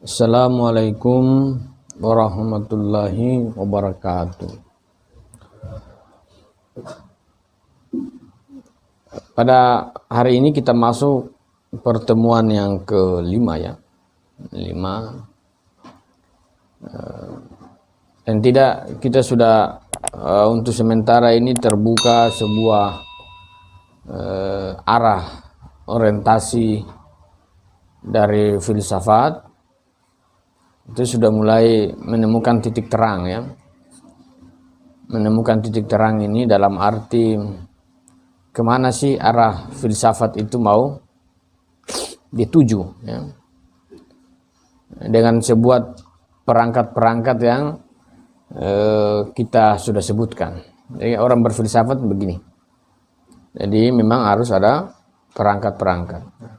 Assalamualaikum warahmatullahi wabarakatuh. Pada hari ini kita masuk pertemuan yang kelima ya. 5. Dan kita sudah untuk sementara ini terbuka sebuah arah orientasi dari filsafat. Itu sudah mulai menemukan titik terang ya. Menemukan titik terang ini dalam arti kemana sih arah filsafat itu mau dituju ya. Dengan sebuah perangkat-perangkat yang kita sudah sebutkan. Jadi orang berfilsafat begini. Jadi memang harus ada perangkat-perangkat.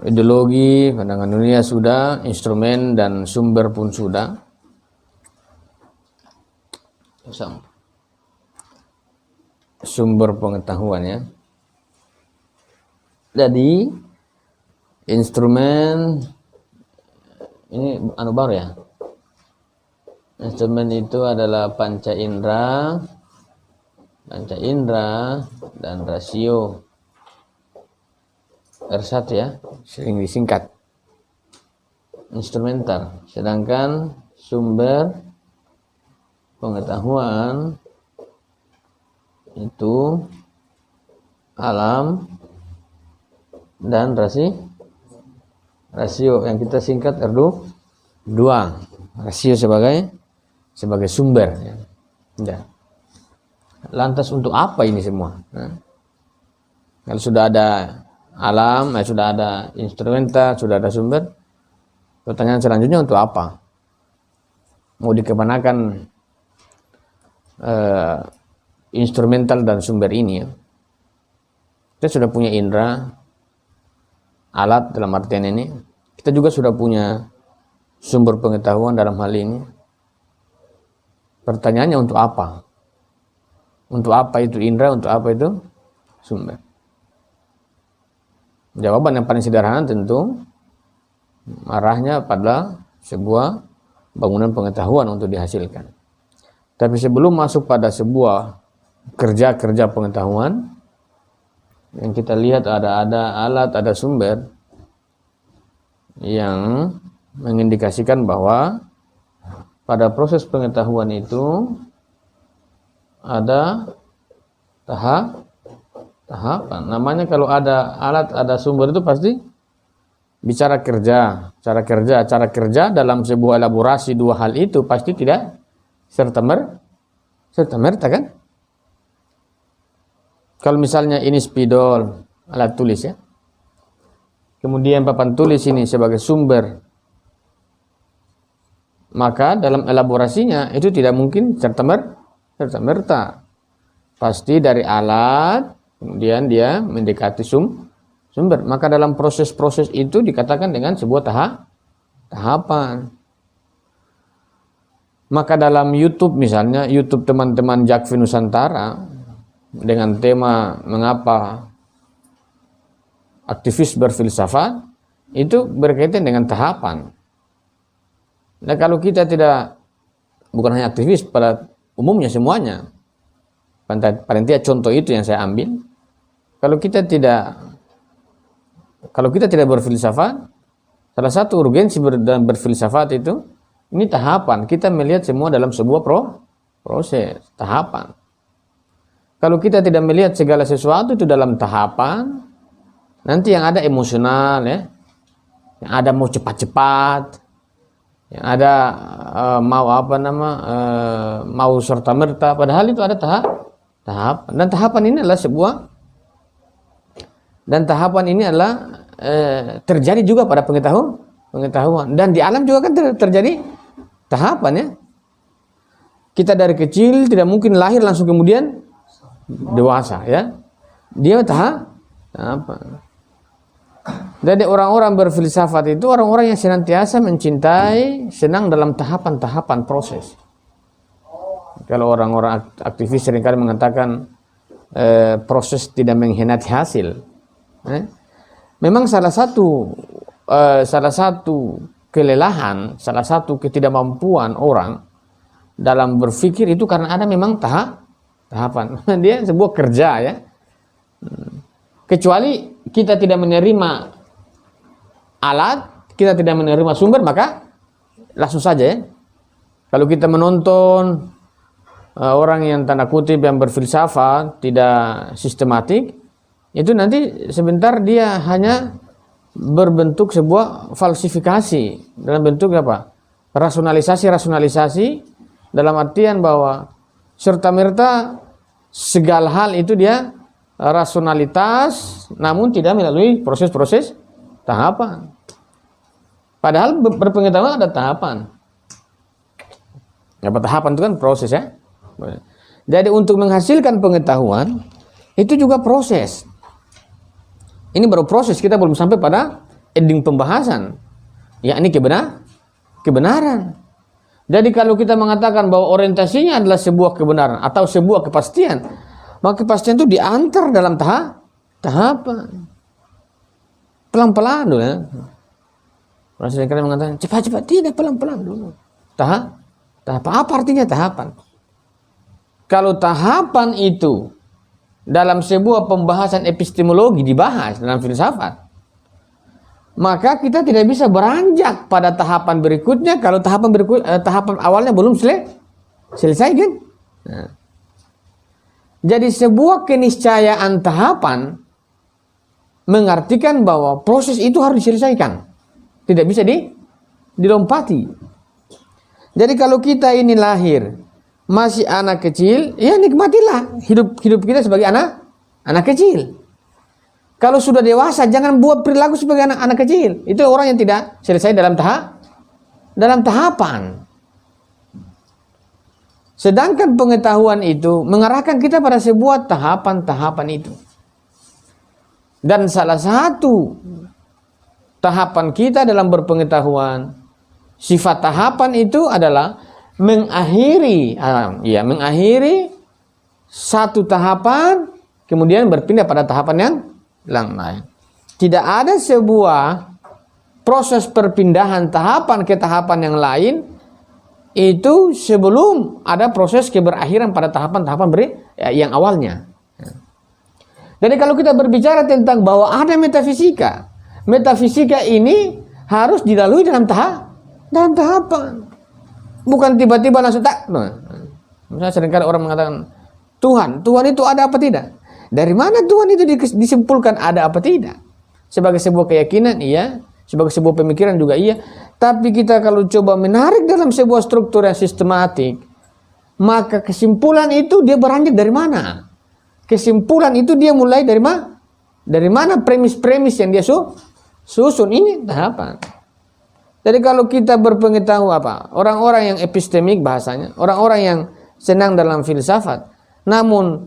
Ideologi, pandangan dunia sudah, instrumen dan sumber pun sudah. Sumber pengetahuan ya. Jadi instrumen ini baru ya. Instrumen itu adalah panca indera dan rasio. R1 ya, sering disingkat instrumental. Sedangkan sumber pengetahuan itu alam dan rasio yang kita singkat R2. Rasio sebagai sumber ya. Lantas untuk apa ini semua? Kalau sudah ada alam, sudah ada instrumental, sudah ada sumber, pertanyaan selanjutnya untuk apa? Mau dikemanakan instrumental dan sumber ini ya? Kita sudah punya indera, alat dalam artian ini. Kita juga sudah punya sumber pengetahuan dalam hal ini. Pertanyaannya untuk apa? Untuk apa itu indera, untuk apa itu sumber? Jawaban yang paling sederhana tentu arahnya pada sebuah bangunan pengetahuan untuk dihasilkan. Tapi sebelum masuk pada sebuah kerja pengetahuan, yang kita lihat ada alat, ada sumber yang mengindikasikan bahwa pada proses pengetahuan itu ada tahapan. Namanya kalau ada alat, ada sumber itu pasti bicara kerja. Cara kerja dalam sebuah elaborasi dua hal itu pasti tidak serta merta kan? Kalau misalnya ini spidol, alat tulis ya. Kemudian papan tulis ini sebagai sumber. Maka dalam elaborasinya itu tidak mungkin serta merta. Pasti dari alat, kemudian dia mendekati sumber. Maka dalam proses-proses itu dikatakan dengan sebuah tahapan. Maka dalam YouTube misalnya, YouTube teman-teman Jakfi Nusantara dengan tema mengapa aktivis berfilsafat, itu berkaitan dengan tahapan. Nah kalau kita bukan hanya aktivis, pada umumnya semuanya, paling tidak contoh itu yang saya ambil. Kalau kita tidak berfilsafat, salah satu urgensi dalam berfilsafat itu, ini tahapan. Kita melihat semua dalam sebuah proses, tahapan. Kalau kita tidak melihat segala sesuatu itu dalam tahapan, nanti yang ada emosional ya, yang ada mau cepat-cepat, yang ada mau serta merta. Padahal itu ada tahapan. Dan tahapan ini adalah terjadi juga pada pengetahuan. Dan di alam juga kan terjadi tahapan ya. Kita dari kecil tidak mungkin lahir langsung kemudian dewasa ya. Dia tahapan. Jadi orang-orang berfilsafat itu orang-orang yang senantiasa mencintai, senang dalam tahapan-tahapan proses. Kalau orang-orang aktivis seringkali mengatakan proses tidak mengkhianati hasil. Memang salah satu salah satu kelelahan, salah satu ketidakmampuan orang dalam berpikir itu karena ada memang tahapan. Dia sebuah kerja ya. Kecuali kita tidak menerima alat, kita tidak menerima sumber, maka langsung saja ya. Kalau kita menonton orang yang tanda kutip yang berfilsafat tidak sistematik, itu nanti sebentar dia hanya berbentuk sebuah falsifikasi dalam bentuk apa? Rasionalisasi dalam artian bahwa serta-merta segala hal itu dia rasionalitas, namun tidak melalui proses-proses tahapan. Padahal berpengetahuan ada tahapan. Apa tahapan itu kan proses ya. Jadi untuk menghasilkan pengetahuan itu juga proses. Ini baru proses, kita belum sampai pada ending pembahasan, yakni kebenaran. Jadi kalau kita mengatakan bahwa orientasinya adalah sebuah kebenaran atau sebuah kepastian, maka kepastian itu diantar dalam tahapan. Pelan-pelan dulu ya. Orang seringkali mengatakan cepat-cepat, tidak, pelan-pelan dulu. Tahapan. Apa artinya tahapan? Kalau tahapan itu dalam sebuah pembahasan epistemologi dibahas dalam filsafat, maka kita tidak bisa beranjak pada tahapan berikutnya kalau tahapan awalnya belum selesai kan? Nah. Jadi sebuah keniscayaan tahapan mengartikan bahwa proses itu harus diselesaikan, tidak bisa dilompati. Jadi kalau kita ini lahir masih anak kecil, ya nikmatilah hidup kita sebagai anak kecil. Kalau sudah dewasa, jangan buat perilaku sebagai anak kecil. Itu orang yang tidak selesai dalam tahapan. Sedangkan pengetahuan itu mengarahkan kita pada sebuah tahapan-tahapan itu. Dan salah satu tahapan kita dalam berpengetahuan, sifat tahapan itu adalah mengakhiri satu tahapan, kemudian berpindah pada tahapan yang lain. Tidak ada sebuah proses perpindahan tahapan ke tahapan yang lain itu sebelum ada proses keberakhiran pada tahapan-tahapan yang awalnya. Jadi kalau kita berbicara tentang bahwa ada metafisika ini harus dilalui dalam tahapan. Bukan tiba-tiba langsung tak. Misalnya seringkali orang mengatakan Tuhan itu ada apa tidak? Dari mana Tuhan itu disimpulkan ada apa tidak? Sebagai sebuah keyakinan iya, sebagai sebuah pemikiran juga iya. Tapi kita kalau coba menarik dalam sebuah struktur yang sistematik, maka kesimpulan itu dia beranjak dari mana? Kesimpulan itu dia mulai dari mana? Dari mana premis-premis yang dia susun? Ini tahapan. Jadi kalau kita berpengetahuan orang-orang yang epistemik bahasanya, orang-orang yang senang dalam filsafat, namun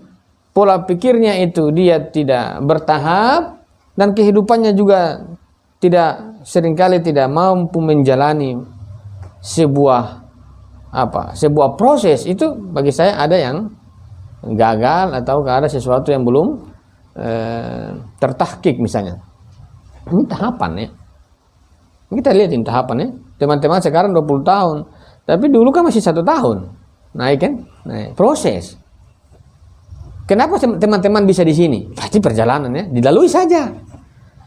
pola pikirnya itu dia tidak bertahap dan kehidupannya juga seringkali tidak mampu menjalani sebuah proses, itu bagi saya ada yang gagal atau ada sesuatu yang belum tertahkik misalnya. Ini tahapan ya. Kita lihat ini tahapan ya. Teman-teman sekarang 20 tahun, tapi dulu kan masih 1 tahun. Naik kan? Naik. Proses. Kenapa teman-teman bisa di sini? Pasti perjalanan ya, dilalui saja.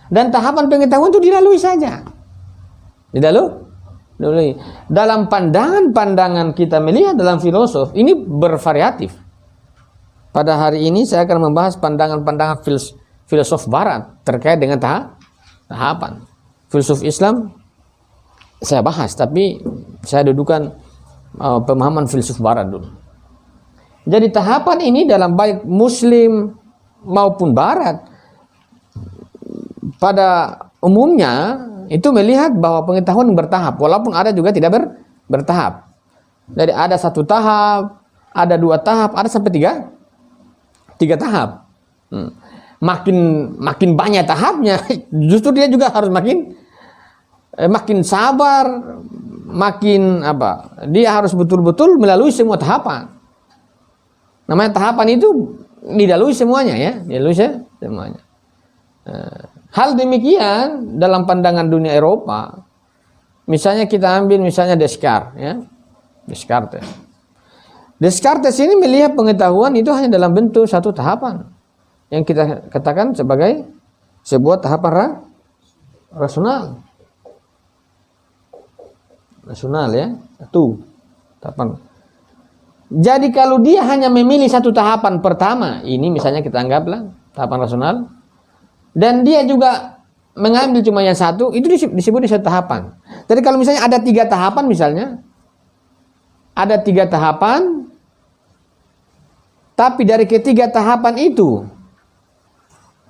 Dan tahapan pengetahuan itu dilalui saja. Dilalui. Dalam pandangan kita melihat dalam filosof, ini bervariatif. Pada hari ini saya akan membahas pandangan-pandangan filosof barat terkait dengan tahapan. Filsuf Islam saya bahas, tapi saya dudukan pemahaman filsuf barat dulu. Jadi tahapan ini dalam baik muslim maupun barat pada umumnya itu melihat bahwa pengetahuan bertahap, walaupun ada juga tidak bertahap. Jadi ada 1 tahap, ada 2 tahap, ada sampai 3 tahap. Makin banyak tahapnya, justru dia juga harus makin sabar, dia harus betul-betul melalui semua tahapan. Namanya tahapan itu dilalui semuanya ya, dilalui semuanya. Hal demikian dalam pandangan dunia Eropa, misalnya kita ambil misalnya Descartes, ya, Descartes. Descartes ini melihat pengetahuan itu hanya dalam bentuk satu tahapan yang kita katakan sebagai sebuah tahapan rasional, ya, satu tahapan. Jadi kalau dia hanya memilih satu tahapan pertama, ini misalnya kita anggaplah tahapan rasional, dan dia juga mengambil cuma yang satu, itu disebut di satu tahapan. Jadi kalau misalnya ada 3 tahapan misalnya, ada 3 tahapan, tapi dari ketiga tahapan itu,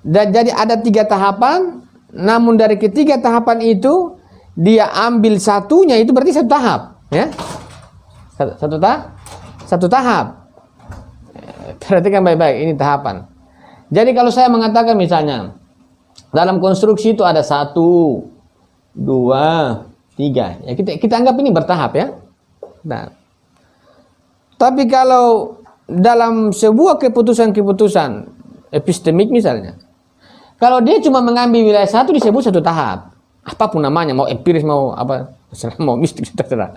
dan jadi ada 3 tahapan, namun dari ketiga tahapan itu dia ambil satunya, itu berarti satu tahap, ya, satu tahap. Perhatikan baik-baik, ini tahapan. Jadi kalau saya mengatakan misalnya dalam konstruksi itu ada 1, 2, 3, ya kita anggap ini bertahap, ya. Nah, tapi kalau dalam sebuah keputusan epistemik misalnya, kalau dia cuma mengambil wilayah satu disebut satu tahap, apapun namanya, mau empiris mau apa, mau mistik, terserah.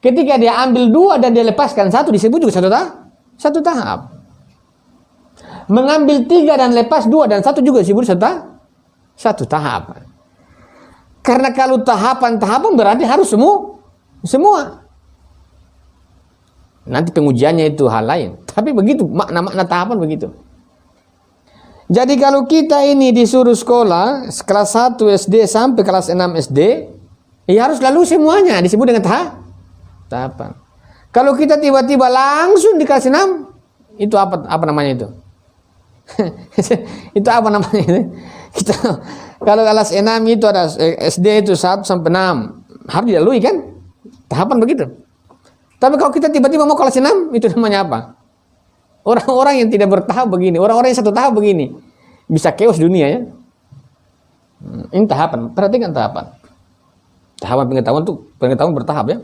Ketika dia ambil 2 dan dia lepaskan 1 disebut juga satu tahap. Mengambil 3 dan lepas 2 dan 1 juga disebut satu tahap. Karena kalau tahapan berarti harus semua. Nanti pengujiannya itu hal lain. Tapi begitu makna tahapan begitu. Jadi kalau kita ini disuruh sekolah kelas 1 SD sampai kelas 6 SD, ya harus lalu semuanya disebut dengan tahapan. Kalau kita tiba-tiba langsung di kelas 6, itu apa namanya itu? Itu apa namanya itu? Kita kalau kelas 6 itu ada SD itu 1 sampai 6 harus dilalui kan? Tahapan begitu. Tapi kalau kita tiba-tiba mau kelas 6, itu namanya apa? Orang-orang yang tidak bertahap begini, orang-orang yang satu tahap begini, bisa chaos dunia, ya. Ini tahapan, perhatikan tahapan. Tahapan pengetahuan bertahap, ya.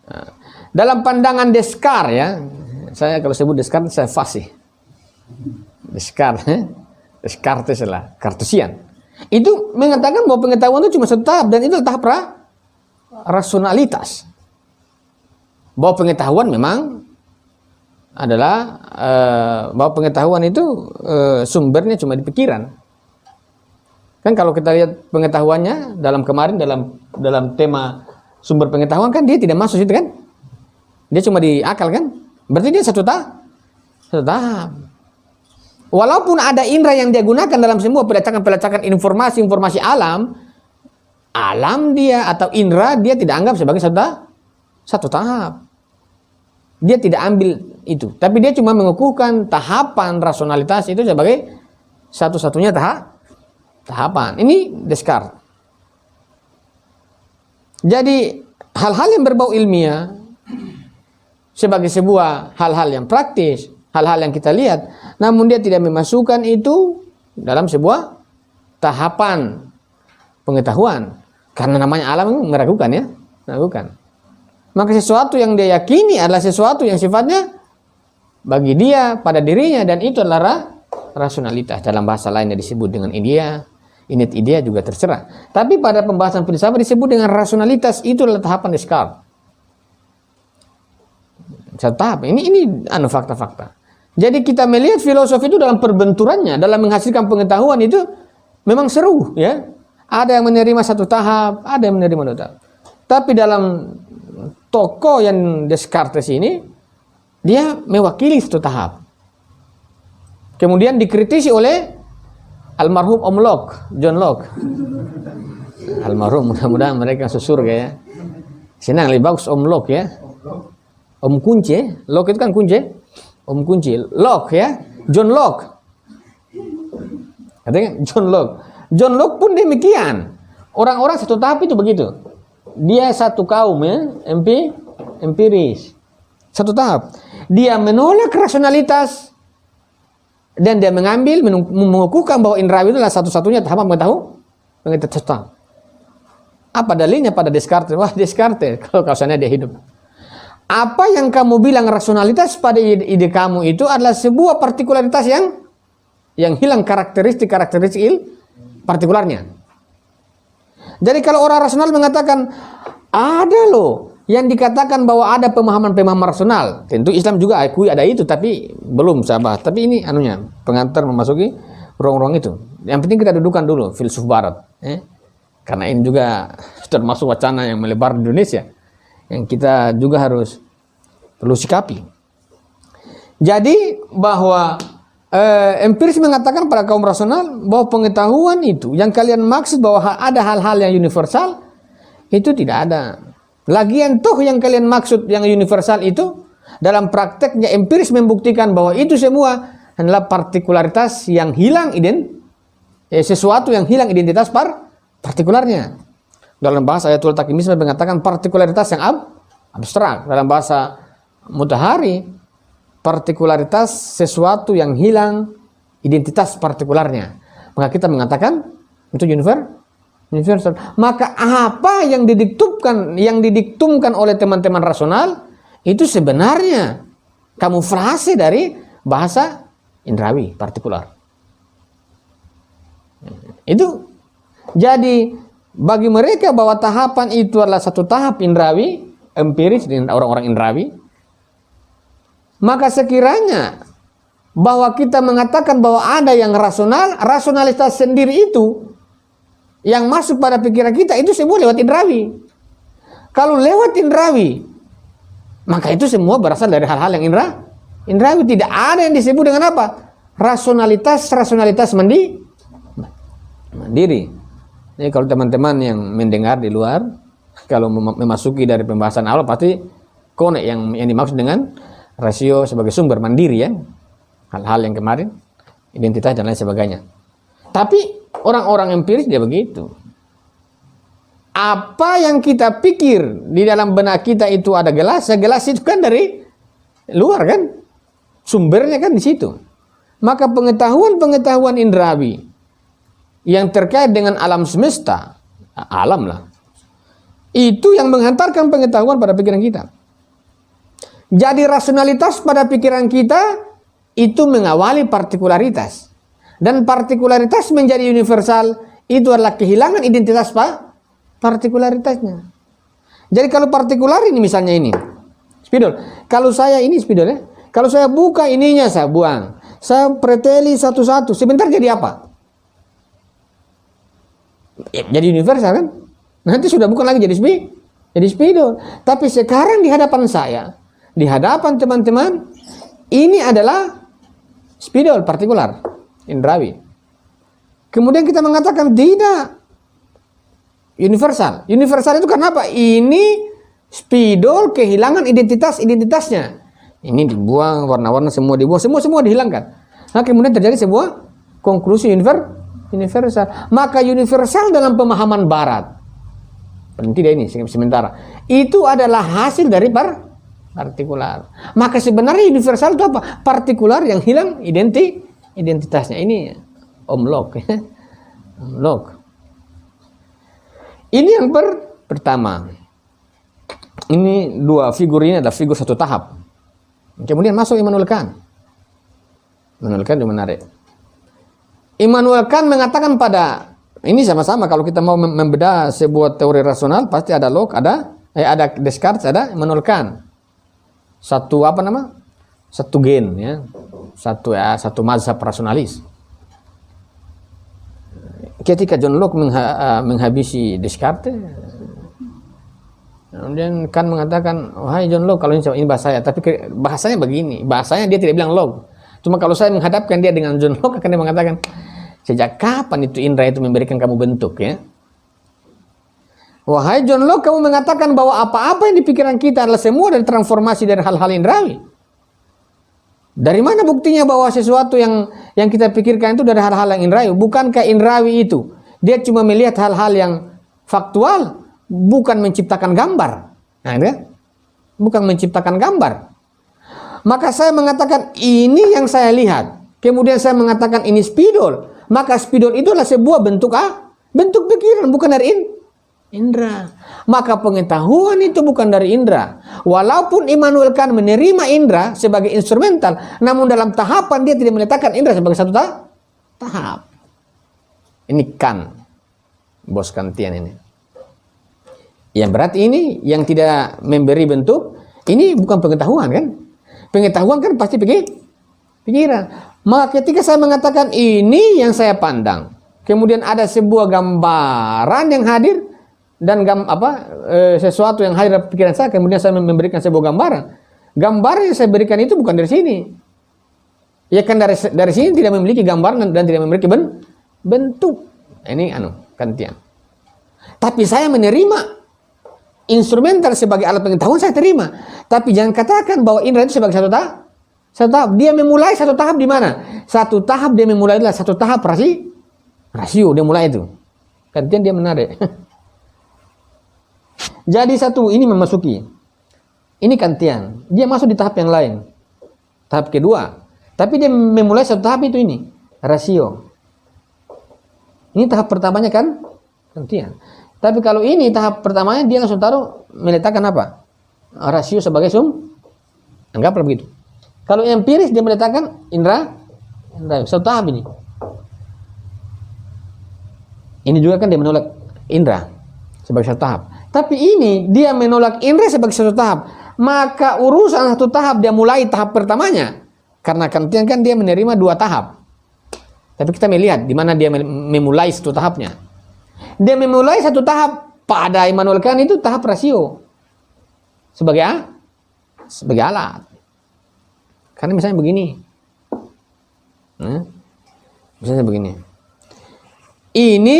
Nah, dalam pandangan Descartes, ya, saya kalau sebut Descartes saya fasih. Descartes lah, Cartesian. Itu mengatakan bahwa pengetahuan itu cuma satu tahap, dan itu tahap rasionalitas. Bahwa pengetahuan memang adalah bahwa pengetahuan itu sumbernya cuma di pikiran. Kan kalau kita lihat pengetahuannya dalam tema sumber pengetahuan, kan dia tidak masuk situ kan? Dia cuma di akal kan? Berarti dia satu tahap. Walaupun ada indera yang dia gunakan dalam semua pelacakan informasi alam dia atau indera dia tidak anggap sebagai satu tahap. Dia tidak ambil itu, tapi dia cuma mengukuhkan tahapan rasionalitas itu sebagai satu-satunya tahapan. Ini Descartes. Jadi hal-hal yang berbau ilmiah sebagai sebuah hal-hal yang praktis, hal-hal yang kita lihat, namun dia tidak memasukkan itu dalam sebuah tahapan pengetahuan, karena namanya alam meragukan, ya, meragukan. Maka sesuatu yang dia yakini adalah sesuatu yang sifatnya bagi dia, pada dirinya, dan itu adalah rasionalitas. Dalam bahasa lainnya disebut dengan idea, init idea juga terserah. Tapi pada pembahasan filsafat disebut dengan rasionalitas, itu adalah tahapan Descartes. Satu tahap. Ini fakta-fakta. Jadi kita melihat filosofi itu dalam perbenturannya, dalam menghasilkan pengetahuan itu memang seru, ya. Ada yang menerima satu tahap, ada yang menerima dua tahap. Tapi dalam tokoh yang Descartes ini, dia mewakili satu tahap. Kemudian dikritisi oleh almarhum Om Locke, John Locke. Almarhum, mudah-mudahan mereka sesurga, ya. Senang, lebih bagus Om Locke, ya. Om kunci, Locke itu kan kunci. Om kunci, Locke, ya. John Locke. Katanya John Locke. John Locke pun demikian. Orang-orang satu tahap itu begitu. Dia satu kaum, ya, empiris. Satu tahap. Dia menolak rasionalitas dan dia mengukuhkan bahwa indrawi itu adalah satu-satunya tahap pengetahuan. Apa dalilnya pada Descartes? Wah, Descartes, kalau kawasannya dia hidup. Apa yang kamu bilang rasionalitas pada ide kamu itu adalah sebuah partikularitas yang hilang karakteristik partikularnya. Jadi kalau orang rasional mengatakan ada loh yang dikatakan bahwa ada pemahaman-pemahaman rasional, tentu Islam juga akui ada itu, tapi belum sabar. Tapi ini anunya pengantar memasuki ruang-ruang itu. Yang penting kita dudukan dulu filsuf Barat, karena ini juga termasuk wacana yang melebar di Indonesia, yang kita juga harus perlu sikapi. Jadi bahwa empiris mengatakan pada kaum rasional bahwa pengetahuan itu yang kalian maksud bahwa ada hal-hal yang universal itu tidak ada. Lagian toh yang kalian maksud yang universal itu dalam prakteknya empiris membuktikan bahwa itu semua adalah partikularitas yang hilang sesuatu yang hilang identitas partikularnya. Dalam bahasa Ayatul Takimisme mengatakan partikularitas yang abstrak. Dalam bahasa Mutahari, partikularitas sesuatu yang hilang identitas partikularnya. Maka kita mengatakan itu universal. Maka apa yang didiktumkan oleh teman-teman rasional itu sebenarnya kamuflase dari bahasa indrawi partikular. Itu jadi bagi mereka bahwa tahapan itu adalah satu tahap indrawi, empiris dengan orang-orang indrawi. Maka sekiranya bahwa kita mengatakan bahwa ada yang rasional, rasionalitas sendiri itu yang masuk pada pikiran kita itu semua lewat indrawi. Kalau lewat indrawi, maka itu semua berasal dari hal-hal yang indrawi. Tidak ada yang disebut dengan apa? Rasionalitas mandiri. Jadi kalau teman-teman yang mendengar di luar, kalau memasuki dari pembahasan awal pasti konek yang dimaksud dengan rasio sebagai sumber mandiri ya. Hal-hal yang kemarin, identitas dan lain sebagainya. Tapi orang-orang empiris dia begitu. Apa yang kita pikir di dalam benak kita itu ada gelas, gelas itu kan dari luar kan, sumbernya kan di situ. Maka pengetahuan indrawi yang terkait dengan alam semesta, alam lah, itu yang menghantarkan pengetahuan pada pikiran kita. Jadi rasionalitas pada pikiran kita itu mengawali partikularitas. Dan partikularitas menjadi universal itu adalah kehilangan identitas partikularitasnya. Jadi kalau partikular ini misalnya ini spidol, kalau saya ini spidol ya, kalau saya buka ininya saya buang, saya preteli satu-satu, sebentar jadi apa? Jadi universal kan? Nanti sudah bukan lagi jadi spidol. Tapi sekarang di hadapan saya, di hadapan teman-teman, ini adalah spidol partikular indrawi. Kemudian kita mengatakan tidak universal. Universal itu karena apa? Ini spidol kehilangan identitasnya. Ini dibuang, warna-warna semua dibuang, semua dihilangkan. Nah, kemudian terjadi sebuah konklusi universal. Maka universal dalam pemahaman Barat, tidak ini sementara, itu adalah hasil dari partikular. Maka sebenarnya universal itu apa? Partikular yang hilang identitasnya. Ini Om Locke. Ini yang pertama. Ini dua figur ini adalah figur satu tahap. Kemudian masuk Immanuel Kant. Immanuel Kant itu menarik. Immanuel Kant mengatakan pada ini sama-sama kalau kita mau membedah sebuah teori rasional pasti ada Locke, ada Descartes, ada Immanuel Kant. Satu gen ya. Satu mazhab rasionalis. Ketika John Locke menghabisi Descartes, kemudian Kant mengatakan, wahai John Locke, kalau ini bahasa saya, tapi bahasanya begini, bahasanya dia tidak bilang Locke. Cuma kalau saya menghadapkan dia dengan John Locke, akan dia mengatakan, sejak kapan itu indera itu memberikan kamu bentuk ya? Wahai John Locke, kamu mengatakan bahwa apa-apa yang di pikiran kita adalah semua dari transformasi dari hal-hal indrawi. Dari mana buktinya bahwa sesuatu yang kita pikirkan itu dari hal-hal yang indrawi? Bukankah indrawi itu dia cuma melihat hal-hal yang faktual, bukan menciptakan gambar. Nah, itu kan? Bukan menciptakan gambar. Maka saya mengatakan ini yang saya lihat. Kemudian saya mengatakan ini spidol. Maka spidol itu adalah sebuah bentuk pikiran, bukan dari indra. Maka pengetahuan itu bukan dari indra. Walaupun Immanuel Kant menerima indra sebagai instrumental, namun dalam tahapan dia tidak meletakkan indra sebagai satu tahap. Ini kan, bos kantian ini. Yang berarti ini yang tidak memberi bentuk, ini bukan pengetahuan kan? Pengetahuan kan pasti pikiran. Maka ketika saya mengatakan ini yang saya pandang, kemudian ada sebuah gambaran yang hadir dan sesuatu yang hadir dalam pikiran saya, kemudian saya memberikan sebuah gambaran. Gambaran yang saya berikan itu bukan dari sini. Ya kan dari sini tidak memiliki gambaran dan tidak memiliki bentuk. Ini kantian. Tapi saya menerima instrumental sebagai alat pengetahuan, saya terima. Tapi jangan katakan bahwa indera itu sebagai satu tahap. Dia memulai satu tahap di mana? Satu tahap dia memulai adalah satu tahap rasio dia mulai itu. Kantian dia menarik. Jadi satu ini memasuki. Ini kantian. Dia masuk di tahap yang lain. Tahap kedua. Tapi dia memulai satu tahap itu ini. Rasio. Ini tahap pertamanya kan? Kantian. Tapi kalau ini tahap pertamanya dia langsung taruh meletakkan apa? Rasio sebagai anggaplah begitu. Kalau empiris dia meletakkan indra satu tahap ini. Ini juga kan dia menolak indra sebagai satu tahap. Tapi ini dia menolak indra sebagai satu tahap. Maka urusan satu tahap dia mulai tahap pertamanya. Karena kantian kan dia menerima dua tahap. Tapi kita melihat di mana dia memulai satu tahapnya. Dia memulai satu tahap pada Immanuel Kant itu tahap rasio sebagai alat. Karena misalnya begini, misalnya begini. Ini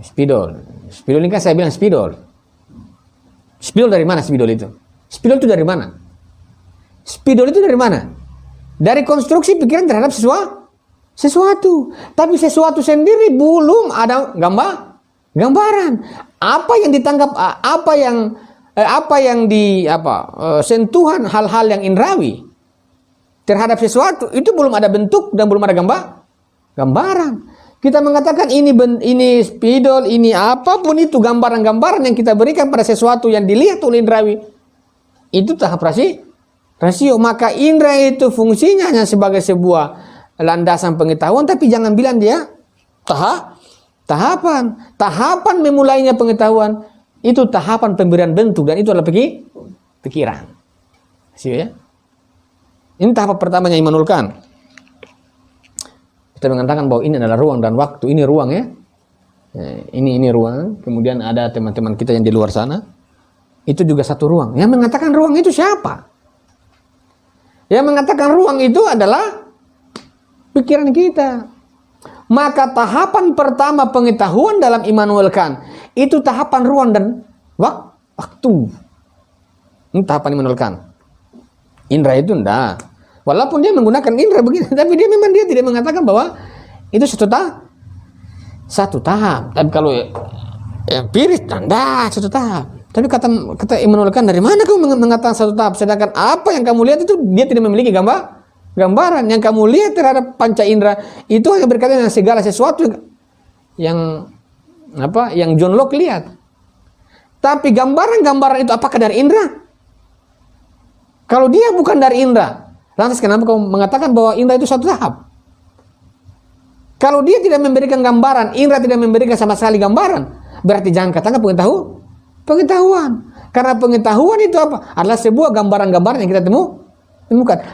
spidol ini kan saya bilang spidol. Spidol dari mana spidol itu? Spidol itu dari mana? Spidol itu dari mana? Dari konstruksi pikiran terhadap sesuatu. Tapi sesuatu sendiri belum ada gambaran. Apa yang ditangkap, sentuhan hal-hal yang indrawi terhadap sesuatu itu belum ada bentuk dan belum ada gambaran. Kita mengatakan ini spidol, ini apapun itu gambaran-gambaran yang kita berikan pada sesuatu yang dilihat oleh indrawi. Itu tahap rasio. Maka indra itu fungsinya hanya sebagai sebuah landasan pengetahuan, tapi jangan bilang dia tahapan memulainya pengetahuan itu tahapan pemberian bentuk dan itu adalah pikiran. Ya? Ini tahap pertamanya Immanuel Kant. Kita mengatakan bahwa ini adalah ruang dan waktu. Ini ruang ya. Ini ruang. Kemudian ada teman-teman kita yang di luar sana. Itu juga satu ruang. Yang mengatakan ruang itu siapa? Yang mengatakan ruang itu adalah pikiran kita. Maka tahapan pertama pengetahuan dalam Immanuel Kant itu tahapan ruang dan waktu. Ini tahapan Immanuel Kant. Indra itu enggak. Walaupun dia menggunakan indra begini, tapi dia tidak mengatakan bahwa itu satu tahap. Tapi kalau empiris enggak satu tahap. Tapi kata Immanuel Kant, dari mana kamu mengatakan satu tahap? Sedangkan apa yang kamu lihat itu dia tidak memiliki gambaran. Yang kamu lihat terhadap panca indera itu hanya berkaitan dengan segala sesuatu yang John Locke lihat. Tapi gambaran-gambaran itu apakah dari indera? Kalau dia bukan dari indera, lantas kenapa kamu mengatakan bahwa indera itu satu tahap? Kalau dia tidak memberikan gambaran, indera tidak memberikan sama sekali gambaran, berarti jangan katakan pengetahuan. Karena pengetahuan itu apa? Adalah sebuah gambaran-gambaran yang kita temukan.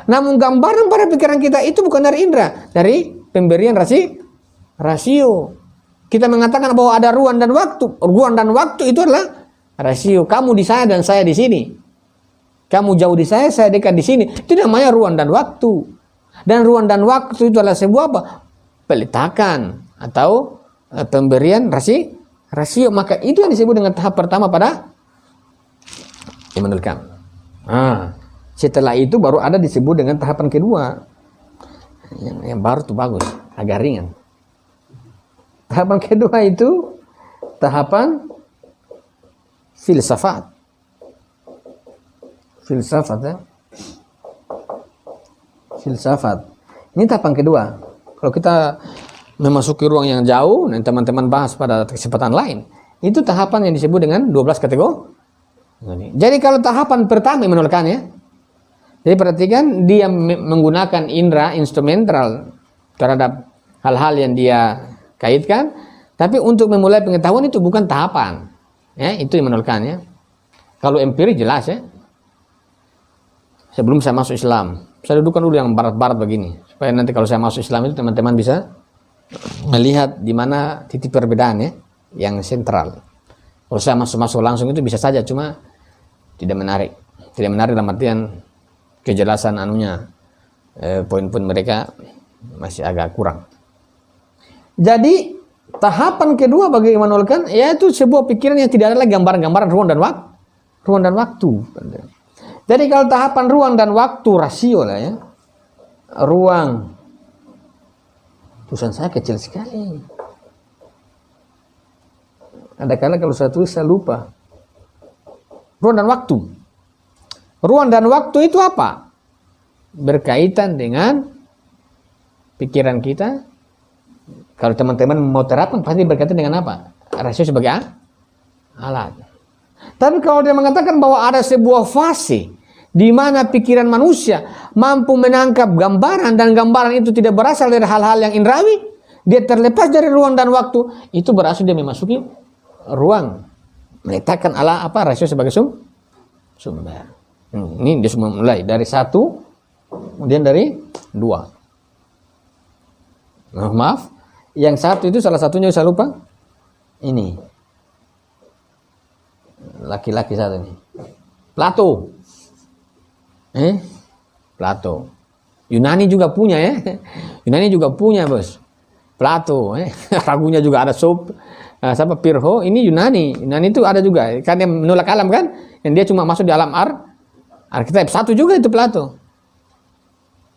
Namun gambaran pada pikiran kita itu bukan dari indera, dari pemberian rasio. Kita mengatakan bahwa ada ruang dan waktu. Ruang dan waktu itu adalah rasio. Kamu di sana dan saya di sini. Kamu jauh di saya dekat di sini. Itu namanya ruang dan waktu. Dan ruang dan waktu itu adalah sebuah apa? Peletakan atau pemberian rasio. Maka itu yang disebut dengan tahap pertama pada Immanuel Kant. Setelah itu baru ada disebut dengan tahapan kedua. Yang baru tuh bagus, agak ringan. Tahapan kedua itu tahapan filsafat. Filsafat. Ini tahapan kedua. Kalau kita memasuki ruang yang jauh, nanti teman-teman bahas pada kesempatan lain. Itu tahapan yang disebut dengan 12 kategori. Jadi kalau tahapan pertama Immanuel Kant ya. Jadi perhatikan dia menggunakan indera instrumental terhadap hal-hal yang dia kaitkan. Tapi untuk memulai pengetahuan itu bukan tahapan. Ya, itu yang menolkan ya. Kalau empiris jelas ya. Sebelum saya masuk Islam, saya dudukan dulu yang barat-barat begini, supaya nanti kalau saya masuk Islam itu teman-teman bisa melihat di mana titik perbedaan ya, yang sentral. Kalau saya masuk langsung itu bisa saja, cuma tidak menarik dalam artian kejelasan anunya, poin-poin mereka masih agak kurang. Jadi tahapan kedua bagi Immanuel Kant yaitu sebuah pikiran yang tidak ada lagi gambaran-gambaran ruang dan waktu. Jadi kalau tahapan ruang dan waktu rasio lah ya. Ruang. Tulisan saya kecil sekali. Ada kala kalau saya tulis saya lupa. Ruang dan waktu. Ruang dan waktu itu apa? Berkaitan dengan pikiran kita. Kalau teman-teman mau terapkan pasti berkaitan dengan apa? Rasio sebagai alat. Tapi kalau dia mengatakan bahwa ada sebuah fase di mana pikiran manusia mampu menangkap gambaran dan gambaran itu tidak berasal dari hal-hal yang indrawi, dia terlepas dari ruang dan waktu, itu berarti dia memasuki ruang, meletakkan rasio sebagai sumber. Ini dia semua mulai dari satu, kemudian dari dua. Maaf, yang satu itu salah satunya saya lupa. Ini laki-laki satu ini, Plato. Plato. Yunani juga punya ya. Yunani juga punya bos. Plato. Ragunya juga ada siapa Pirho. Ini Yunani. Yunani itu ada juga. Kan dia menolak alam kan. Yang dia cuma masuk di alam archetype. Satu juga itu Plato.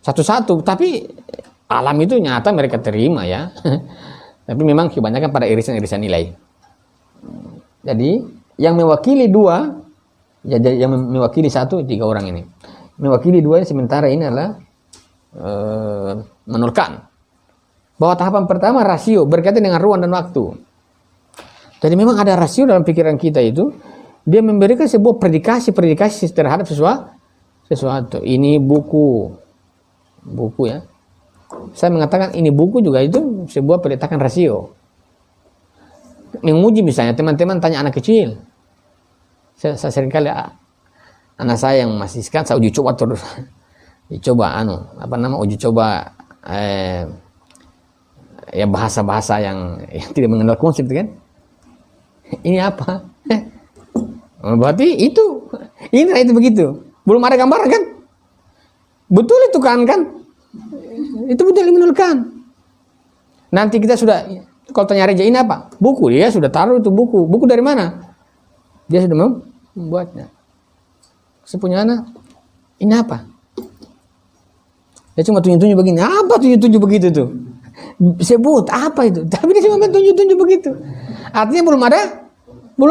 Satu-satu. Tapi alam itu nyata mereka terima ya. Tapi memang kebanyakan pada irisan-irisan nilai. Jadi yang mewakili dua, yang mewakili satu, tiga orang ini. Mewakili dua, sementara ini adalah menurutkan bahwa tahapan pertama rasio berkaitan dengan ruang dan waktu. Jadi memang ada rasio dalam pikiran kita itu, dia memberikan sebuah predikasi terhadap sesuatu. Ini buku ya. Saya mengatakan ini buku juga itu sebuah peletakan rasio. Menguji misalnya teman-teman tanya anak kecil. Saya seringkali anak saya yang masih sekarang saya uji coba terus. Uji coba ya bahasa-bahasa yang tidak mengenal konsep kan. Ini apa? Berarti itu begitu. Belum ada gambaran kan? Betul itu kan? Itu betul menurutkan. Nanti kita sudah kalau tanya Reja ini apa? Buku, dia sudah taruh itu buku. Buku dari mana? Dia sudah membuatnya. Saya punya anak, ini apa? Dia cuma tunjuk-tunjuk begini. Apa tunjuk-tunjuk begitu tuh? Sebut apa itu? Tapi dia cuma tunjuk-tunjuk begitu. Artinya belum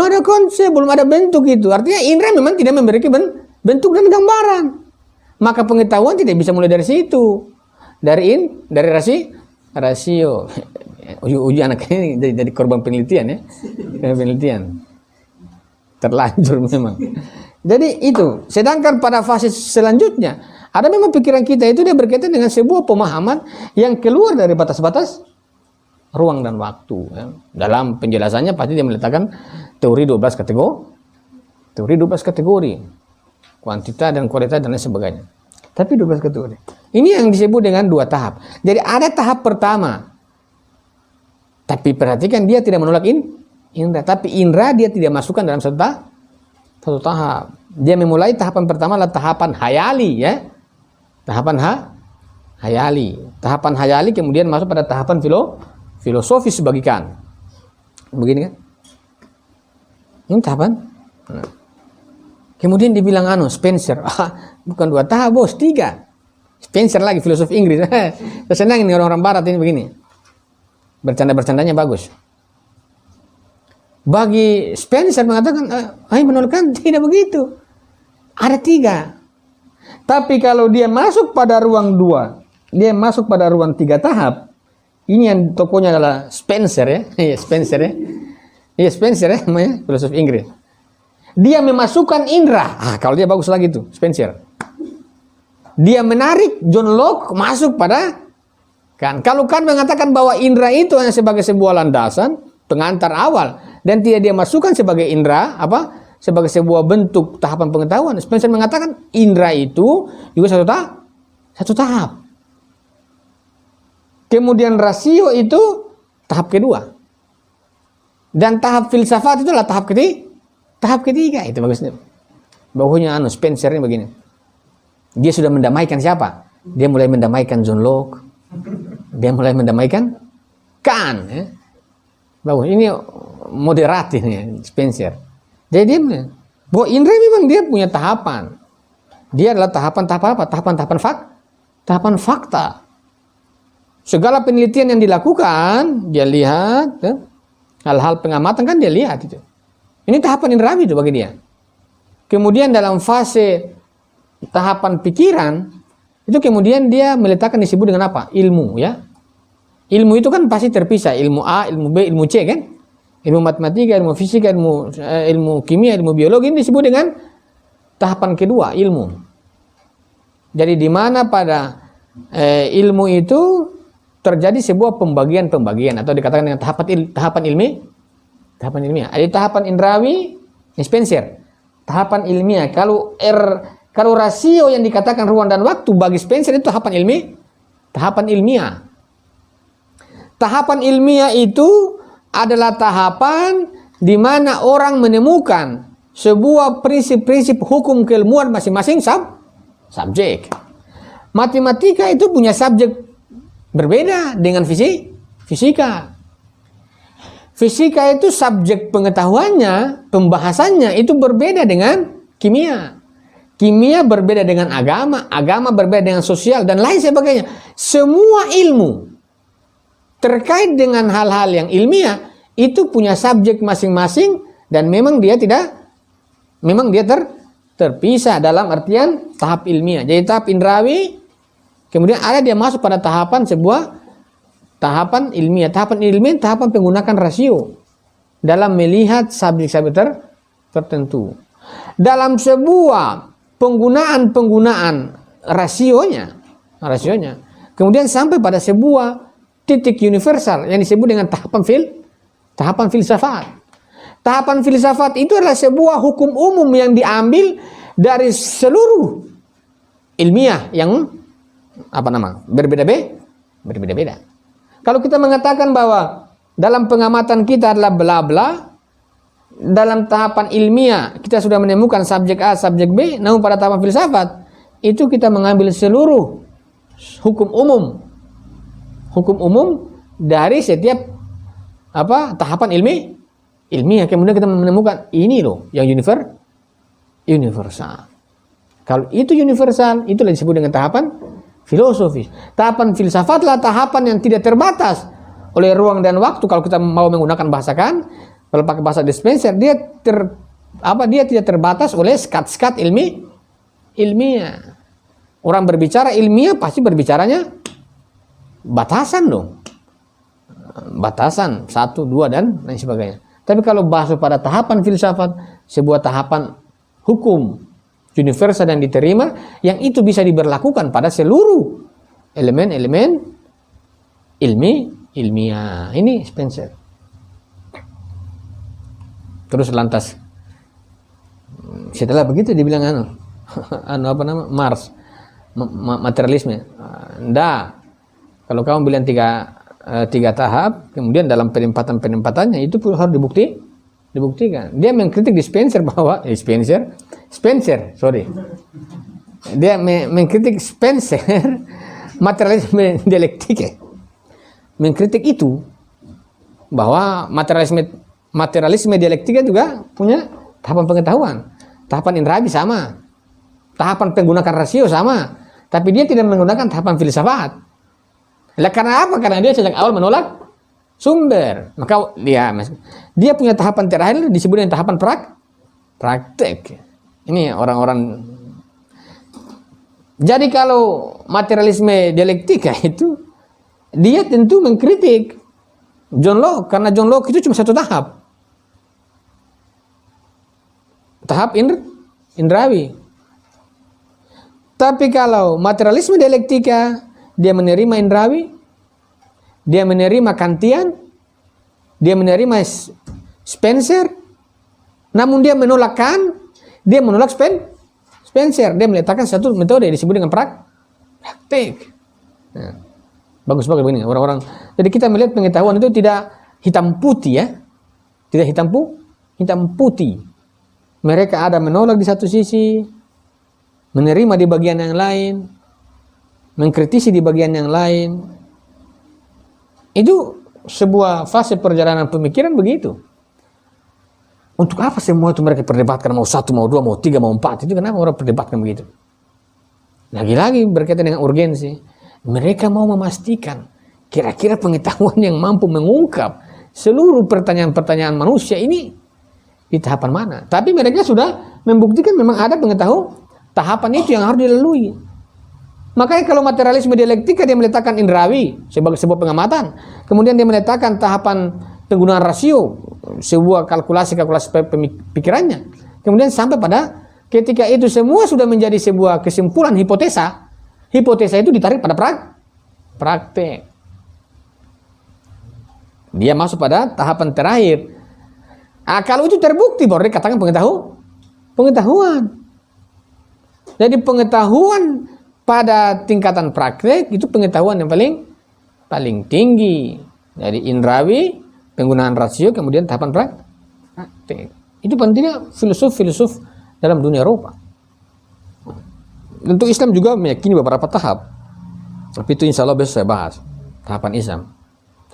ada konsep, belum ada bentuk itu. Artinya indera memang tidak memberikan bentuk dan gambaran. Maka pengetahuan tidak bisa mulai dari situ. Dari rasio. Uji anak ini jadi korban penelitian ya. Penelitian. Terlanjur memang. Jadi itu. Sedangkan pada fase selanjutnya, ada memang pikiran kita itu dia berkaitan dengan sebuah pemahaman yang keluar dari batas-batas ruang dan waktu. Ya. Dalam penjelasannya pasti dia meletakkan teori 12 kategori. Kuantita dan kualitas dan lain sebagainya. Tapi 12 kategori. Ini yang disebut dengan dua tahap. Jadi ada tahap pertama. Tapi perhatikan dia tidak menolak indra. Tapi indra dia tidak masukkan dalam satu tahap. Dia memulai tahapan pertama adalah tahapan hayali ya. Tahapan hayali. Tahapan hayali kemudian masuk pada tahapan filosofis sebagian. Begini kan? Ini tahapan. Nah. Kemudian dibilang Spencer. Bukan 2 tahap bos, 3. Spencer lagi filosof Inggris. Saya senang ini orang-orang barat ini begini. Bercanda-bercandanya bagus. Bagi Spencer mengatakan, menolakkan tidak begitu. Ada 3. Tapi kalau dia masuk pada ruang 2, dia masuk pada ruang 3 tahap. Ini yang tokonya adalah Spencer ya. Spencer ya. Iya Spencer ya, namanya filosof Inggris. Dia memasukkan indra. Kalau dia bagus lagi tuh, Spencer. Dia menarik John Locke masuk pada Kan kalau Kant mengatakan bahwa indera itu hanya sebagai sebuah landasan pengantar awal dan tidak dia masukkan sebagai indera sebagai sebuah bentuk tahapan pengetahuan. Spencer mengatakan indera itu juga satu tahap. Kemudian rasio itu tahap kedua. Dan tahap filsafat itulah tahap ketiga. Itu bagusnya. Baunya Spencer ini begini. Dia sudah mendamaikan siapa? Dia mulai mendamaikan John Locke. Dia mulai mendamaikan Kant. Ya. Bagus. Ini moderat ini Spencer. Jadi dia bahwa indera memang dia punya tahapan. Dia adalah tahapan-tahapan apa? Tahapan fakta. Segala penelitian yang dilakukan, dia lihat ya, hal-hal pengamatan kan dia lihat itu. Ini tahapan inderawi itu bagi dia. Kemudian dalam fase tahapan pikiran itu kemudian dia meletakkan disebut dengan apa? Ilmu ya. Ilmu itu kan pasti terpisah, ilmu A, ilmu B, ilmu C kan? Ilmu matematika, ilmu fisika, ilmu kimia, ilmu biologi ini disebut dengan tahapan kedua, ilmu. Jadi di mana pada ilmu itu terjadi sebuah pembagian atau dikatakan dengan tahapan ilmiah. Ada tahapan indrawi, Spencer. Tahapan ilmiah. Kalau rasio yang dikatakan ruang dan waktu bagi Spencer itu tahapan ilmiah. Tahapan ilmiah itu adalah tahapan di mana orang menemukan sebuah prinsip-prinsip hukum keilmuan masing-masing subjek. Matematika itu punya subjek berbeda dengan fisika. Fisika itu subjek pengetahuannya, pembahasannya itu berbeda dengan kimia. Kimia berbeda dengan agama berbeda dengan sosial dan lain sebagainya. Semua ilmu terkait dengan hal-hal yang ilmiah itu punya subjek masing-masing dan memang dia terpisah dalam artian tahap ilmiah. Jadi tahap indrawi, kemudian ada dia masuk pada sebuah tahapan ilmiah. Tahapan ilmiah, tahapan menggunakan rasio dalam melihat subjek-subjek tertentu. Dalam sebuah penggunaan rasionya, kemudian sampai pada sebuah titik universal yang disebut dengan tahapan filsafat. Tahapan filsafat itu adalah sebuah hukum umum yang diambil dari seluruh ilmiah yang berbeda-beda. Kalau kita mengatakan bahwa dalam pengamatan kita adalah bla bla, dalam tahapan ilmiah kita sudah menemukan subjek A, subjek B, namun pada tahapan filsafat itu kita mengambil seluruh hukum umum dari setiap tahapan ilmiah. Kemudian kita menemukan ini loh yang universal. Kalau itu universal, itulah disebut dengan tahapan filosofis. Tahapan filsafatlah tahapan yang tidak terbatas oleh ruang dan waktu. Kalau kita mau menggunakan bahasa Kant, kalau pakai bahasa Spencer, dia tidak terbatas oleh skat-skat ilmiah. Orang berbicara ilmiah pasti berbicaranya batasan dong. Batasan 1, 2 dan lain sebagainya. Tapi kalau bahas pada tahapan filsafat, sebuah tahapan hukum universal dan diterima yang itu bisa diberlakukan pada seluruh elemen-elemen ilmiah. Ini Spencer. Terus lantas setelah begitu dibilang Mars materialisme. Ndak. Kalau kamu bilang tiga tahap, kemudian dalam penempatannya itu harus dibuktikan. Dia mengkritik di Spencer bahwa Spencer, dia mengkritik Spencer materialisme dialektika. Mengkritik itu bahwa materialisme dialektika juga punya tahapan pengetahuan, tahapan indrawi sama, tahapan penggunaan rasio sama, tapi dia tidak menggunakan tahapan filsafat. Lah karena apa? Karena dia sejak awal menolak sumber. Maka dia punya tahapan terakhir disebut dengan tahapan praktek. Ini orang-orang. Jadi kalau materialisme dialektika itu dia tentu mengkritik John Locke karena John Locke itu cuma satu tahap. Tahap indrawi. Tapi kalau materialisme dialektika dia menerima indrawi, dia menerima Kantian, dia menerima Spencer, namun dia menolak Kant, dia menolak Spencer. Dia meletakkan satu metode yang disebut dengan praktek. Nah, bagus begini orang-orang. Jadi kita melihat pengetahuan itu tidak hitam putih ya, tidak hitam putih. Mereka ada menolak di satu sisi, menerima di bagian yang lain, mengkritisi di bagian yang lain. Itu sebuah fase perjalanan pemikiran begitu. Untuk apa semua itu mereka perdebatkan, mau 1, mau 2, mau 3, mau 4? Itu kenapa orang perdebatkan begitu? Lagi-lagi berkaitan dengan urgensi. Mereka mau memastikan kira-kira pengetahuan yang mampu mengungkap seluruh pertanyaan-pertanyaan manusia ini di tahapan mana. Tapi mereka sudah membuktikan memang ada pengetahuan tahapan itu yang harus dilalui. Makanya kalau materialisme dialektika dia meletakkan indrawi sebagai sebuah pengamatan, kemudian dia meletakkan tahapan penggunaan rasio, sebuah kalkulasi pikirannya, kemudian sampai pada ketika itu semua sudah menjadi sebuah kesimpulan hipotesa itu ditarik pada praktek. Dia masuk pada tahapan terakhir. Kalau itu terbukti baru dikatakan pengetahuan. Jadi pengetahuan pada tingkatan praktek itu pengetahuan yang paling tinggi. Jadi indrawi, penggunaan rasio, kemudian tahapan praktek. Itu pentingnya filosof dalam dunia Eropa. Tentu Islam juga meyakini beberapa tahap. Tapi itu insya Allah besok saya bahas tahapan Islam.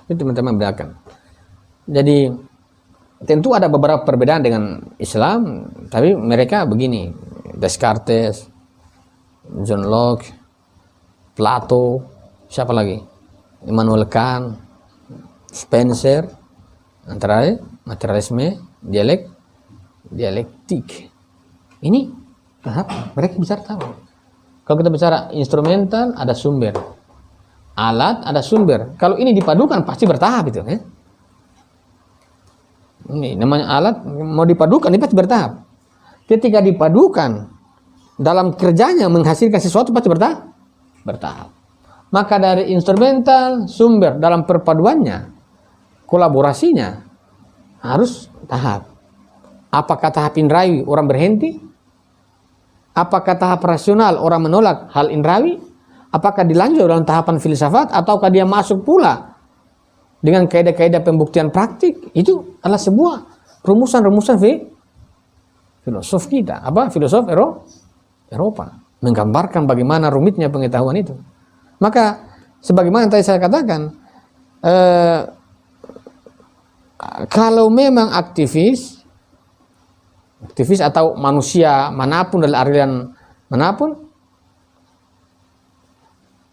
Tapi teman-teman bedakan. Jadi tentu ada beberapa perbedaan dengan Islam, tapi mereka begini: Descartes, John Locke, Plato, siapa lagi? Immanuel Kant, Spencer, antara materialisme, dialektik. Ini tahap mereka bicara tahu. Kalau kita bicara instrumental ada sumber, alat ada sumber. Kalau ini dipadukan pasti bertahap itu. Ini namanya alat mau dipadukan ini pasti bertahap. Ketika dipadukan dalam kerjanya menghasilkan sesuatu pasti bertahap. Maka dari instrumental sumber dalam perpaduannya, kolaborasinya harus tahap. Apakah tahap indrawi orang berhenti? Apakah tahap rasional orang menolak hal indrawi? Apakah dilanjut dalam tahapan filsafat ataukah dia masuk pula dengan kaidah-kaidah pembuktian praktik? Itu adalah sebuah rumusan-rumusan filosof kita, filosof Eropa, menggambarkan bagaimana rumitnya pengetahuan itu. Maka sebagaimana tadi saya katakan, kalau memang aktivis atau manusia manapun dalam aliran manapun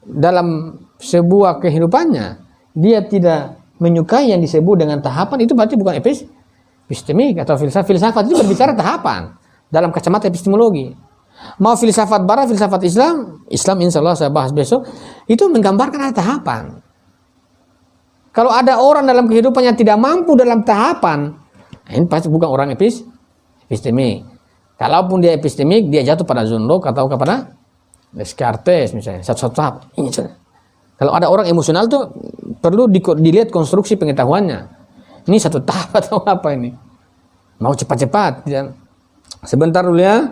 dalam sebuah kehidupannya dia tidak menyukai yang disebut dengan tahapan, itu berarti bukan epistemik atau filsafat itu berbicara tahapan dalam kacamata epistemologi. Mau filsafat barat, filsafat Islam insya Allah saya bahas besok, itu menggambarkan ada tahapan. Kalau ada orang dalam kehidupannya tidak mampu dalam tahapan, ini pasti bukan orang epistemik. Kalaupun dia epistemik, dia jatuh pada John Locke atau kepada Descartes misalnya, satu-satu tahap. Kalau ada orang emosional tuh perlu dilihat konstruksi pengetahuannya. Ini satu tahap atau apa ini? Mau cepat-cepat, sebentar dulu ya.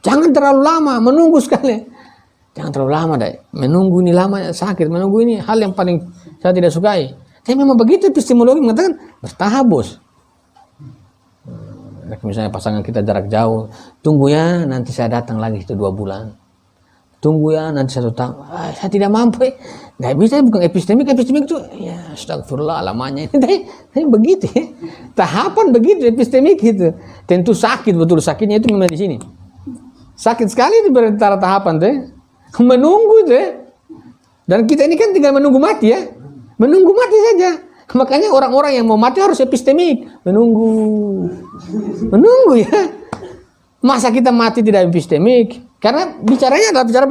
Jangan terlalu lama, menunggu sekali. Jangan terlalu lama, deh. Menunggu ini lama sakit, menunggu ini hal yang paling saya tidak sukai. Tapi memang begitu epistemologi mengatakan bertahap, bos. Misalnya pasangan kita jarak jauh, tunggu ya, nanti saya datang lagi itu 2 bulan. Tunggu ya, nanti 1 tahun. Saya tidak mampu. Nggak bisa, bukan epistemik itu ya astagfirullah lamanya. Tapi begitu ya. Tahapan begitu epistemik itu. Tentu sakit, betul sakitnya itu memang di sini. Sakit sekali itu berantara tahapan tuh. Menunggu tuh. Dan kita ini kan tinggal menunggu mati ya. Menunggu mati saja. Makanya orang-orang yang mau mati harus epistemik. Menunggu ya. Masa kita mati tidak epistemik? Karena bicaranya adalah bicara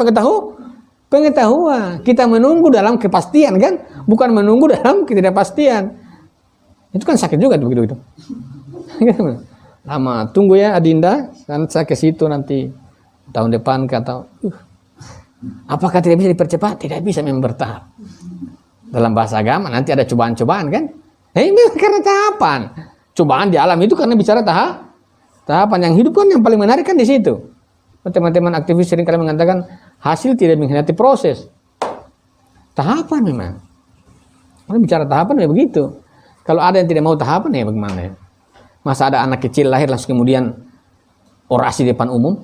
pengetahuan. Kita menunggu dalam kepastian kan, bukan menunggu dalam ketidakpastian. Itu kan sakit juga begitu. Lama, tunggu ya Adinda, kan saya ke situ nanti tahun depan atau apakah tidak bisa dipercepat? Tidak bisa, memang bertahap. dalam bahasa agama nanti ada cobaan-cobaan kan? Ini karena tahapan. Cobaan di alam itu karena bicara tahapan. Yang hidup kan yang paling menarik kan di situ. Teman-teman aktivis sering kali mengatakan hasil tidak mengkhianati proses. Tahapan memang. Kalau bicara tahapan ya begitu. Kalau ada yang tidak mau tahapan ya bagaimana ya? Masa ada anak kecil lahir langsung kemudian orasi di depan umum?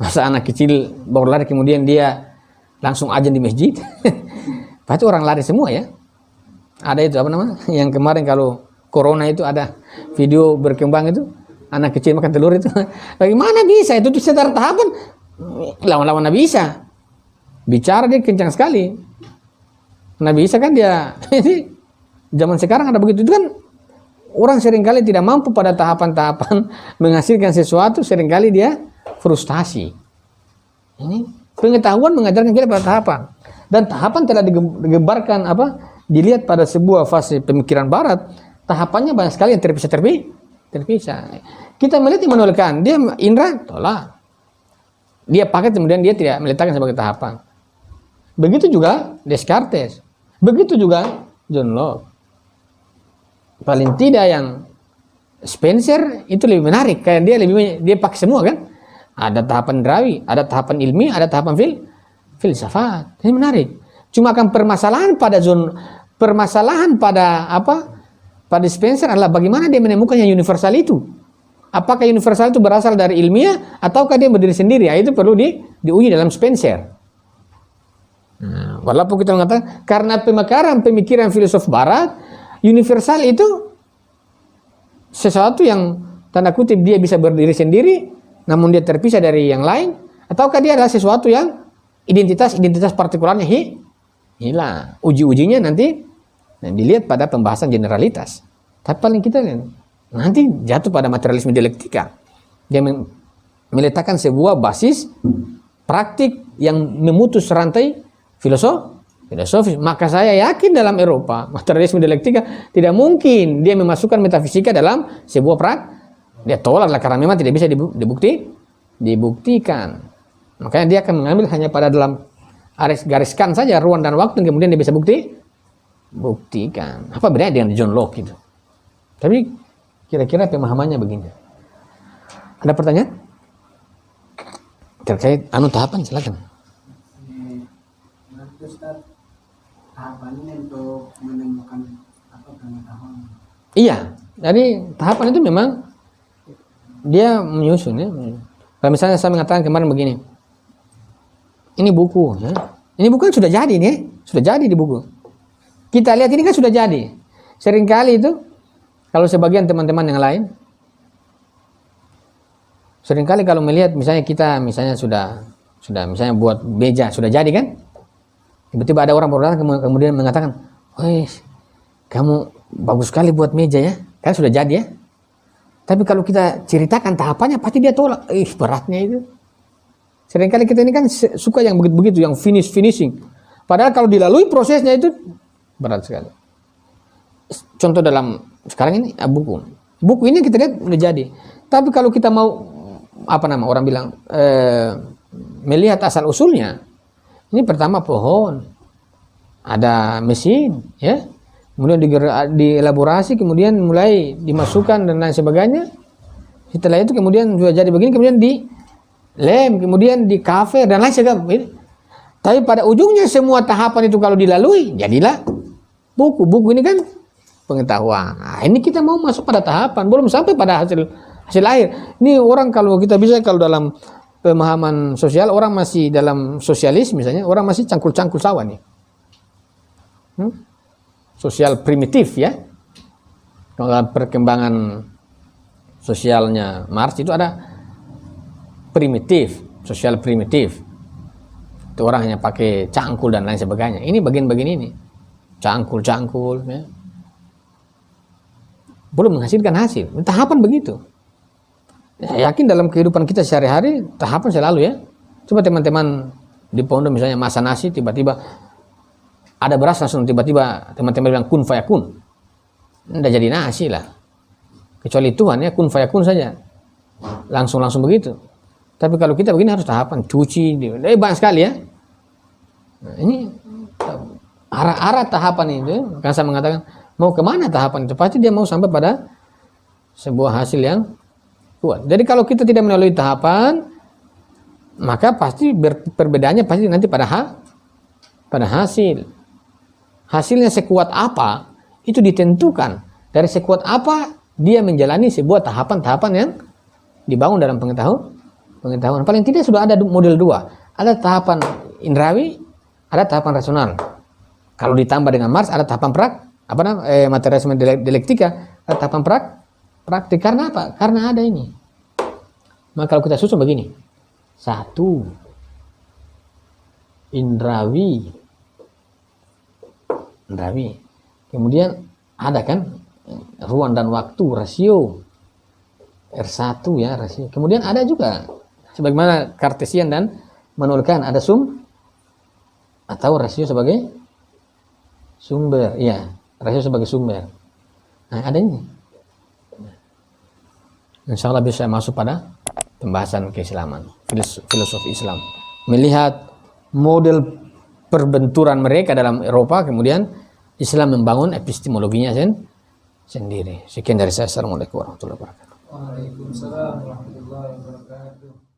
Masa anak kecil baru lari kemudian dia langsung ajan di masjid? Pasti orang lari semua ya. Ada itu apa namanya? Yang kemarin kalau corona itu ada video berkembang itu anak kecil makan telur itu. Bagaimana bisa itu secara tahapan? Lawan-lawan Nabi Isa. Bicara dia kencang sekali. Nabi Isa kan dia zaman sekarang ada begitu itu kan orang seringkali tidak mampu pada tahapan-tahapan menghasilkan sesuatu, seringkali dia frustasi. Ini pengetahuan mengajarkan kita pada tahapan. Dan tahapan telah digembarkan dilihat pada sebuah fase pemikiran barat, tahapannya banyak sekali yang terpisah. Kita melihat Immanuel Kant, dia indra tolak. Dia pakai kemudian dia tidak meletakkan sebagai tahapan. Begitu juga Descartes. Begitu juga John Locke. Paling tidak yang Spencer itu lebih menarik, kayak dia pakai semua kan. Ada tahapan indrawi, ada tahapan ilmi, ada tahapan filsafat. Ini menarik. Cuma kan permasalahan pada Spencer adalah bagaimana dia menemukan yang universal itu. Apakah universal itu berasal dari ilmiah ataukah dia berdiri sendiri? Ya, itu perlu diuji dalam Spencer. Nah, walaupun kita mengatakan karena pemikiran filosof barat, universal itu sesuatu yang tanda kutip dia bisa berdiri sendiri, namun dia terpisah dari yang lain, ataukah dia adalah sesuatu yang identitas partikularnya hilang. Uji-ujinya nanti dilihat pada pembahasan generalitas. Tapi paling kita nanti jatuh pada materialisme dialektika. Dia meletakkan sebuah basis praktik yang memutus rantai filosofis. Maka saya yakin dalam Eropa materialisme dialektika tidak mungkin dia memasukkan metafisika dalam sebuah dia tolaklah karena memang tidak bisa dibuktikan. Makanya dia akan mengambil hanya pada dalam gariskan saja ruang dan waktu, kemudian dia bisa buktikan. Apa bedanya dengan John Locke itu? Tapi kira-kira pemahamannya begini. Ada pertanyaan terkait tahapan? Silakan. Tahapannya untuk menemukan pengetahuan. Iya, jadi tahapan itu memang dia menyusun ya. Kalau misalnya saya mengatakan kemarin begini, ini buku, ya. Ini buku kan sudah jadi nih, sudah jadi di buku. Kita lihat ini kan sudah jadi. Seringkali itu kalau sebagian teman-teman yang lain, seringkali kalau melihat misalnya kita sudah misalnya buat meja sudah jadi kan, tiba-tiba ada orang baru kemudian mengatakan, "Woi, kamu bagus sekali buat meja ya, kan sudah jadi ya." Tapi kalau kita ceritakan tahapannya pasti dia tolak. Beratnya itu. Seringkali kita ini kan suka yang begitu-begitu, yang finishing. Padahal kalau dilalui prosesnya itu berat sekali. Contoh dalam sekarang ini buku. Buku ini kita lihat udah jadi. Tapi kalau kita mau orang bilang melihat asal usulnya. Ini pertama pohon. Ada mesin, ya. Kemudian dielaborasi, kemudian mulai dimasukkan dan lain sebagainya. Setelah itu kemudian sudah jadi begini, kemudian di lem, kemudian di kafe dan lain sebagainya. Tapi pada ujungnya semua tahapan itu kalau dilalui, jadilah buku. Buku ini kan pengetahuan. Nah, ini kita mau masuk pada tahapan, belum sampai pada hasil akhir. Ini orang kalau dalam pemahaman sosial, orang masih dalam sosialis misalnya, orang masih cangkul-cangkul sawah nih. Sosial primitif ya. Kalau perkembangan sosialnya Marx itu ada primitif, sosial primitif. Itu orang hanya pakai cangkul dan lain sebagainya. Ini bagian-bagian ini. Cangkul ya. Belum menghasilkan hasil. Tahapan begitu. Saya yakin dalam kehidupan kita sehari-hari tahapan selalu ya. Coba teman-teman di pondok misalnya masak nasi, tiba-tiba ada beras langsung tiba-tiba teman-teman bilang kun fayakun. Udah jadi nasi lah. Kecuali Tuhan ya kun fayakun saja. Langsung begitu. Tapi kalau kita begini harus tahapan cuci, banyak sekali ya. Nah, ini arah tahapan itu, kan saya mengatakan mau kemana tahapan itu, pasti dia mau sampai pada sebuah hasil yang kuat. Jadi kalau kita tidak melalui tahapan, maka pasti perbedaannya pasti nanti pada hasil. Hasilnya sekuat apa itu ditentukan dari sekuat apa dia menjalani sebuah tahapan-tahapan yang dibangun dalam pengetahuan. Paling tidak sudah ada model 2. Ada tahapan indrawi, ada tahapan rasional. Kalau ditambah dengan Marx ada tahapan materialisme dialektika, ada tahapan praktik. Karena apa? Karena ada ini. Maka kalau kita susun begini. 1 indrawi. Kemudian ada kan ruang dan waktu, rasio R1 ya, rasio. Kemudian ada juga sebagaimana Kartesian dan menurunkan ada atau rasio sebagai sumber, ya, rasio sebagai sumber. Nah, ada ini. Insya Allah bisa masuk pada pembahasan keislaman, filosofi Islam. Melihat model perbenturan mereka dalam Eropa, kemudian Islam membangun epistemologinya sendiri. Sekian dari saya. Assalamualaikum warahmatullahi wabarakatuh. Waalaikumsalam warahmatullahi wabarakatuh.